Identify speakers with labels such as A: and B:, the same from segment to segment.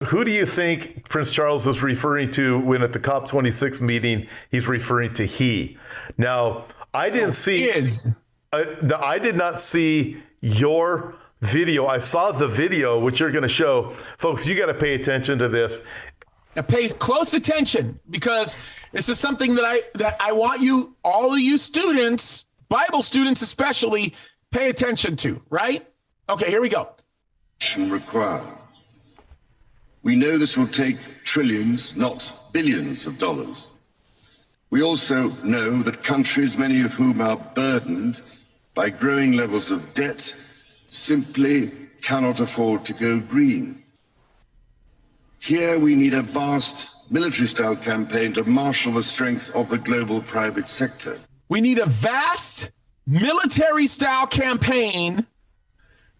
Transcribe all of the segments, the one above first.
A: who do you think Prince Charles was referring to when at the COP26 meeting he's referring to he? Now, I didn't see. I did not see your video. I saw the video, which you're going to show. Folks, you got to pay attention to this.
B: Now pay close attention, because this is something that I want you, all of you students, Bible students especially, pay attention to, right? Okay, here we go.
C: Required. We know this will take trillions, not billions of dollars. We also know that countries, many of whom are burdened by growing levels of debt, simply cannot afford to go green. Here we need a vast military-style campaign to marshal the strength of the global private sector.
B: We need a vast military-style campaign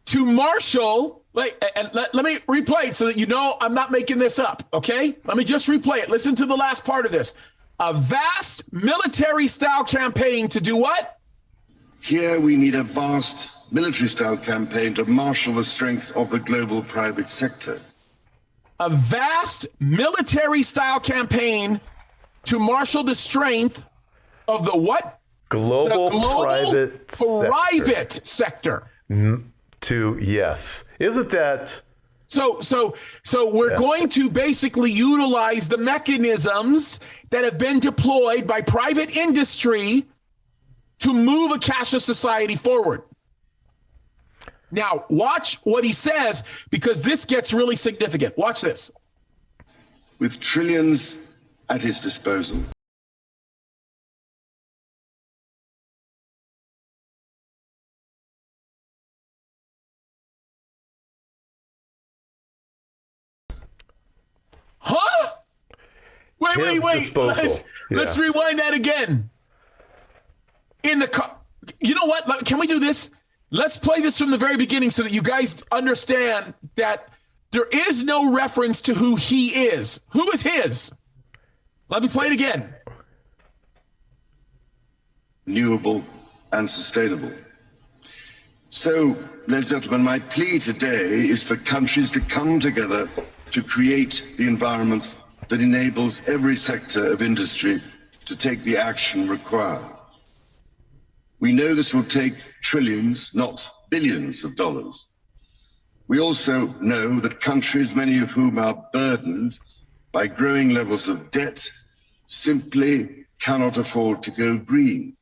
B: to marshal, and let me replay it so that you know I'm not making this up, okay? Let me just replay it. Listen to the last part of this. A vast military-style campaign to do what?
C: Here we need a vast military-style campaign to marshal the strength of the global private sector.
B: A vast military-style campain to marshal the strength of the what?
A: Global private
B: sector.
A: Yes. Isn't that?
B: So we're going to basically utilize the mechanisms that have been deployed by private industry to move a cashless society forward. Now, watch what he says, because this gets really significant. Watch this.
C: With trillions at his disposal.
B: Huh? Wait. Let's rewind that again. You know what? Can we do this? Let's play this from the very beginning so that you guys understand that there is no reference to who he is. Who is his? Let me play it again.
C: Renewable and sustainable. So, ladies and gentlemen, my plea today is for countries to come together to create the environment that enables every sector of industry to take the action required. We know this will take trillions, not billions of dollars. We also know that countries, many of whom are burdened by growing levels of debt, simply cannot afford to go green.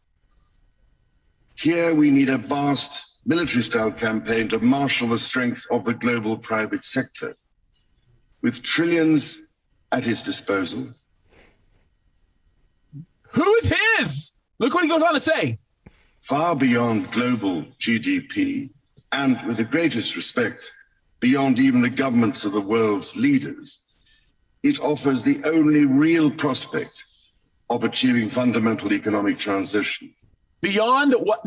C: Here we need a vast military-style campaign to marshal the strength of the global private sector. With trillions at his disposal.
B: Who is his? Look what he goes on to say.
C: Far beyond global GDP, and with the greatest respect, beyond even the governments of the world's leaders, it offers the only real prospect of achieving fundamental economic transition.
B: Beyond what?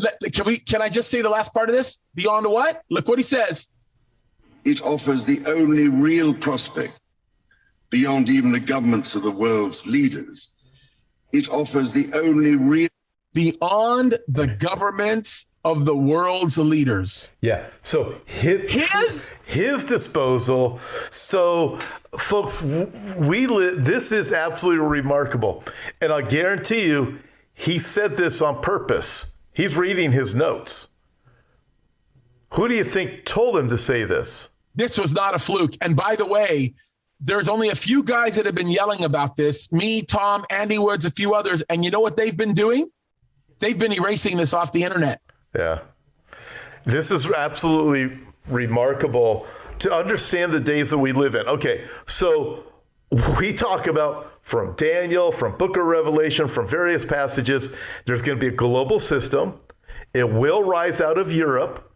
B: Can I just say the last part of this? Beyond what? Look what he says.
C: It offers the only real prospect, beyond even the governments of the world's leaders. It offers the only real.
B: Beyond the governments of the world's leaders.
A: Yeah. So his disposal. So, folks, this is absolutely remarkable. And I guarantee you, he said this on purpose. He's reading his notes. Who do you think told him to say this?
B: This was not a fluke. And by the way, there's only a few guys that have been yelling about this. Me, Tom, Andy Woods, a few others. And you know what they've been doing? They've been erasing this off the internet.
A: Yeah. This is absolutely remarkable to understand the days that we live in. Okay, so we talk about from Daniel, from Book of Revelation, from various passages, there's going to be a global system. It will rise out of Europe,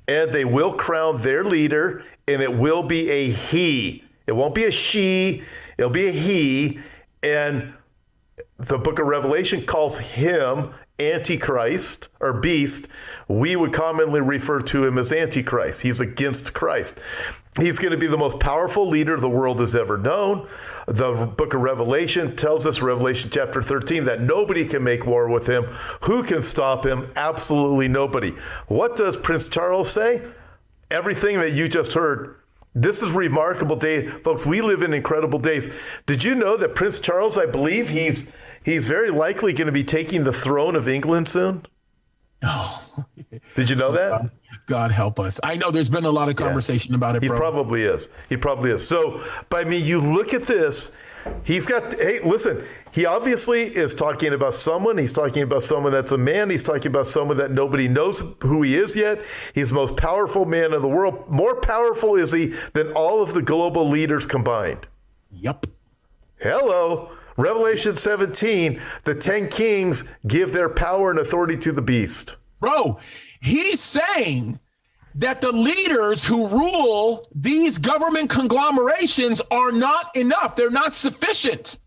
A: and they will crown their leader, and it will be a he. It won't be a she, it'll be a he. And the Book of Revelation calls him Antichrist or beast. We would commonly refer to him as Antichrist. He's against Christ. He's going to be the most powerful leader the world has ever known. The Book of Revelation tells us, Revelation chapter 13, that nobody can make war with him. Who can stop him? Absolutely nobody. What does Prince Charles say? Everything that you just heard This is remarkable day, folks. We live in incredible days. Did you know that Prince Charles, I believe he's very likely going to be taking the throne of England soon?
B: Oh,
A: did you know that?
B: God help us. I know there's been a lot of conversation about it,
A: He
B: bro.
A: probably is. He probably is. So, but I mean, you look at this, he's got, hey, listen, he obviously is talking about someone. He's talking about someone that's a man. He's talking about someone that nobody knows who he is yet. He's the most powerful man in the world. More powerful is he than all of the global leaders combined.
B: Yep.
A: Hello. Revelation 17, the 10 kings give their power and authority to the beast.
B: Bro, he's saying that the leaders who rule these government conglomerations are not enough. They're not sufficient.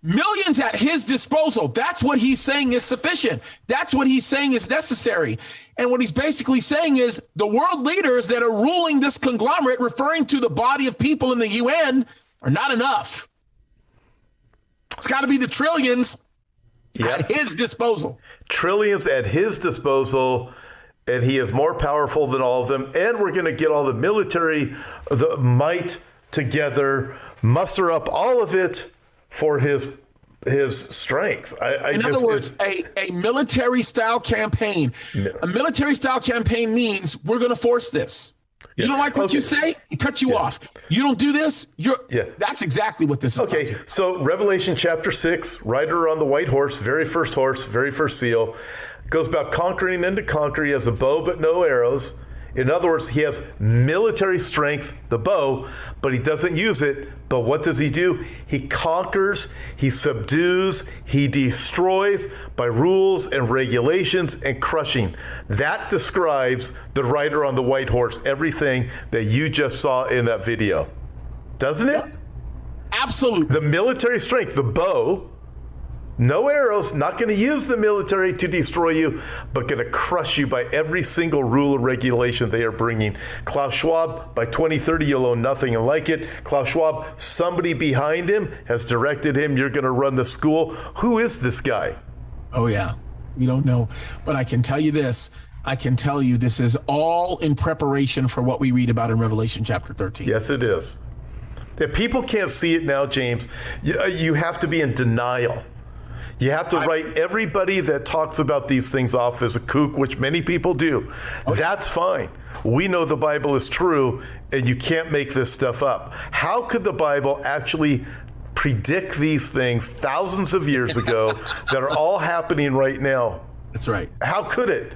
B: Millions at his disposal. That's what he's saying is sufficient. That's what he's saying is necessary. And what he's basically saying is the world leaders that are ruling this conglomerate, referring to the body of people in the UN, are not enough. It's got to be the trillions at his disposal.
A: Trillions at his disposal, and he is more powerful than all of them. And we're going to get all the military, the might together, muster up all of it for his strength.
B: In other words, a military-style campaign. A military-style campaign means we're going to force this. You don't like what you say? It cuts you off. You don't do this? That's exactly what this is.
A: Okay, so Revelation chapter 6, rider on the white horse, very first seal, goes about conquering and to conquer. He has a bow but no arrows. In other words, he has military strength, the bow, but he doesn't use it. But what does he do? He conquers, he subdues, he destroys by rules and regulations and crushing. That describes the rider on the white horse, everything that you just saw in that video. Doesn't it?
B: Absolutely.
A: The military strength, the bow, no arrows, not going to use the military to destroy you, but going to crush you by every single rule and regulation they are bringing. Klaus Schwab, by 2030, you'll own nothing and like it. Klaus Schwab, somebody behind him has directed him, you're going to run the school. Who is this guy?
B: Oh, yeah. We don't know. But I can tell you this. I can tell you this is all in preparation for what we read about in Revelation chapter 13.
A: Yes, it is. If people can't see it now, James, you have to be in denial. You have to write everybody that talks about these things off as a kook, which many people do. Okay. That's fine. We know the Bible is true, and you can't make this stuff up. How could the Bible actually predict these things thousands of years ago that are all happening right now?
B: That's right.
A: How could it?